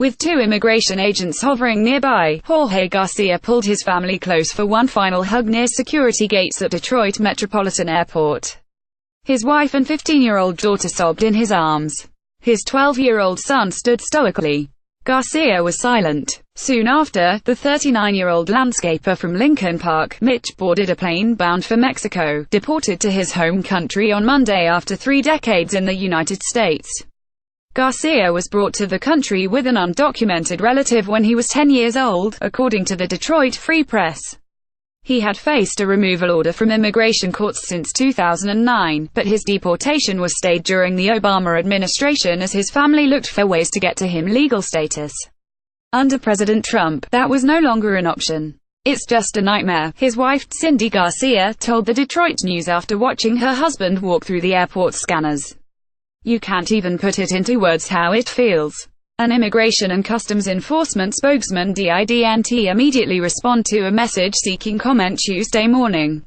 With 2 immigration agents hovering nearby, Jorge Garcia pulled his family close for one final hug near security gates at Detroit Metropolitan Airport. His wife and 15-year-old daughter sobbed in his arms. His 12-year-old son stood stoically. Garcia was silent. Soon after, the 39-year-old landscaper from Lincoln Park, Mich, boarded a plane bound for Mexico, deported to his home country on Monday after 3 decades in the United States. Garcia was brought to the country with an undocumented relative when he was 10 years old, according to the Detroit Free Press. He had faced a removal order from immigration courts since 2009, but his deportation was stayed during the Obama administration as his family looked for ways to get to him legal status. Under President Trump, that was no longer an option. "It's just a nightmare," his wife, Cindy Garcia, told the Detroit News after watching her husband walk through the airport scanners. "You can't even put it into words how it feels." An Immigration and Customs Enforcement spokesman didn't immediately respond to a message seeking comment Tuesday morning.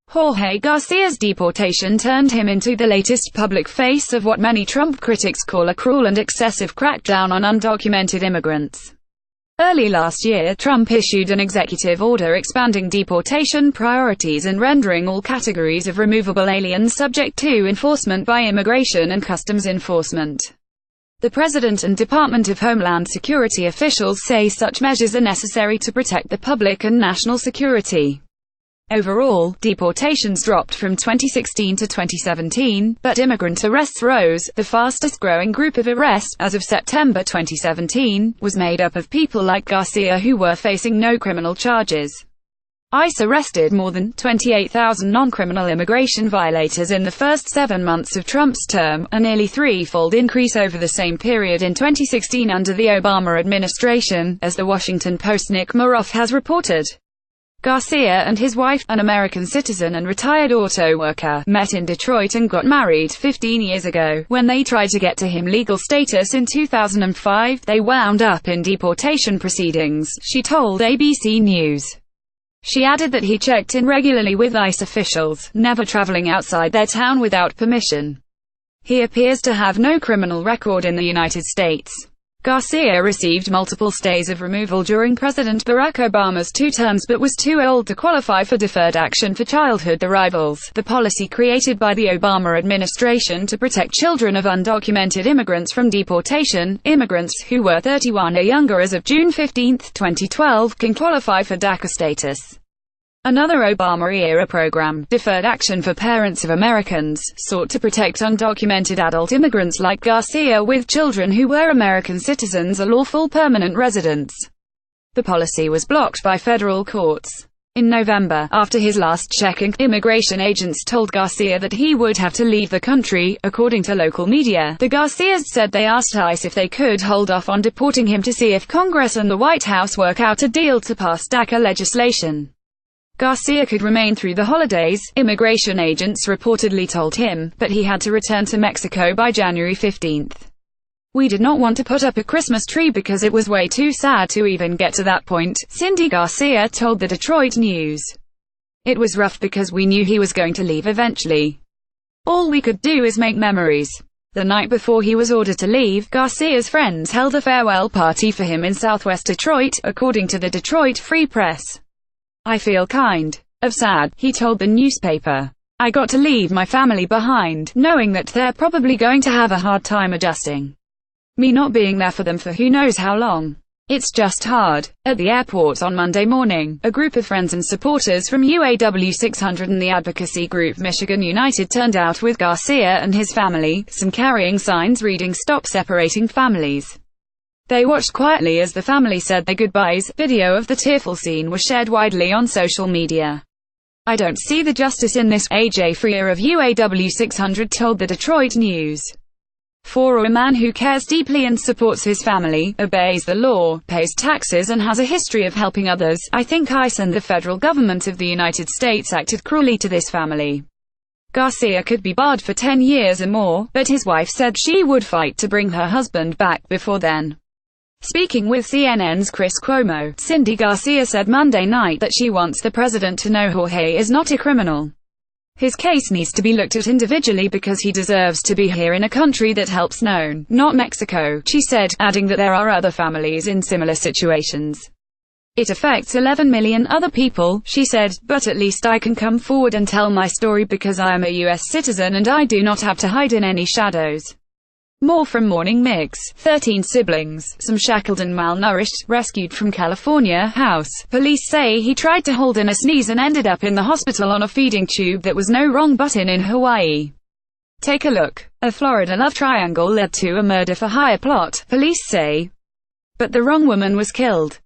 Jorge Garcia's deportation turned him into the latest public face of what many Trump critics call a cruel and excessive crackdown on undocumented immigrants. Early last year, Trump issued an executive order expanding deportation priorities and rendering all categories of removable aliens subject to enforcement by Immigration and Customs Enforcement. The President and Department of Homeland Security officials say such measures are necessary to protect the public and national security. Overall, deportations dropped from 2016 to 2017, but immigrant arrests rose. The fastest-growing group of arrests, as of September 2017, was made up of people like Garcia who were facing no criminal charges. ICE arrested more than 28,000 non-criminal immigration violators in the first 7 months of Trump's term, a nearly threefold increase over the same period in 2016 under the Obama administration, as the Washington Post's Nick Maroff has reported. Garcia and his wife, an American citizen and retired auto worker, met in Detroit and got married 15 years ago. When they tried to get to him legal status in 2005, they wound up in deportation proceedings, she told ABC News. She added that he checked in regularly with ICE officials, never traveling outside their town without permission. He appears to have no criminal record in the United States. Garcia received multiple stays of removal during President Barack Obama's 2 terms but was too old to qualify for deferred action for childhood arrivals, the policy created by the Obama administration to protect children of undocumented immigrants from deportation. Immigrants who were 31 or younger as of June 15, 2012, can qualify for DACA status. Another Obama-era program, Deferred Action for Parents of Americans, sought to protect undocumented adult immigrants like Garcia with children who were American citizens or lawful permanent residents. The policy was blocked by federal courts. In November, after his last checking, immigration agents told Garcia that he would have to leave the country. According to local media, the Garcias said they asked ICE if they could hold off on deporting him to see if Congress and the White House work out a deal to pass DACA legislation. Garcia could remain through the holidays, immigration agents reportedly told him, but he had to return to Mexico by January 15. "We did not want to put up a Christmas tree because it was way too sad to even get to that point," Cindy Garcia told the Detroit News. "It was rough because we knew he was going to leave eventually. All we could do is make memories." The night before he was ordered to leave, Garcia's friends held a farewell party for him in southwest Detroit, according to the Detroit Free Press. "I feel kind of sad," he told the newspaper. "I got to leave my family behind, knowing that they're probably going to have a hard time adjusting. Me not being there for them for who knows how long. It's just hard." At the airport on Monday morning, a group of friends and supporters from UAW 600 and the advocacy group Michigan United turned out with Garcia and his family, some carrying signs reading "Stop Separating Families." They watched quietly as the family said their goodbyes. Video of the tearful scene was shared widely on social media. "I don't see the justice in this," AJ Freer of UAW 600 told the Detroit News. "For a man who cares deeply and supports his family, obeys the law, pays taxes and has a history of helping others, I think ICE and the federal government of the United States acted cruelly to this family." Garcia could be barred for 10 years or more, but his wife said she would fight to bring her husband back before then. Speaking with CNN's Chris Cuomo, Cindy Garcia said Monday night that she wants the president to know Jorge is not a criminal. His case needs to be looked at individually because he deserves to be here in a country that helps known, not Mexico, she said, adding that there are other families in similar situations. It affects 11 million other people, she said, but at least I can come forward and tell my story because I am a U.S. citizen and I do not have to hide in any shadows. More from mourning Mich's 13 siblings, some shackled and malnourished, rescued from California house. Police say he tried to hold in a sneeze and ended up in the hospital on a feeding tube that was no wrong button in Hawaii. Take a look. A Florida love triangle led to a murder for hire plot, police say. But the wrong woman was killed.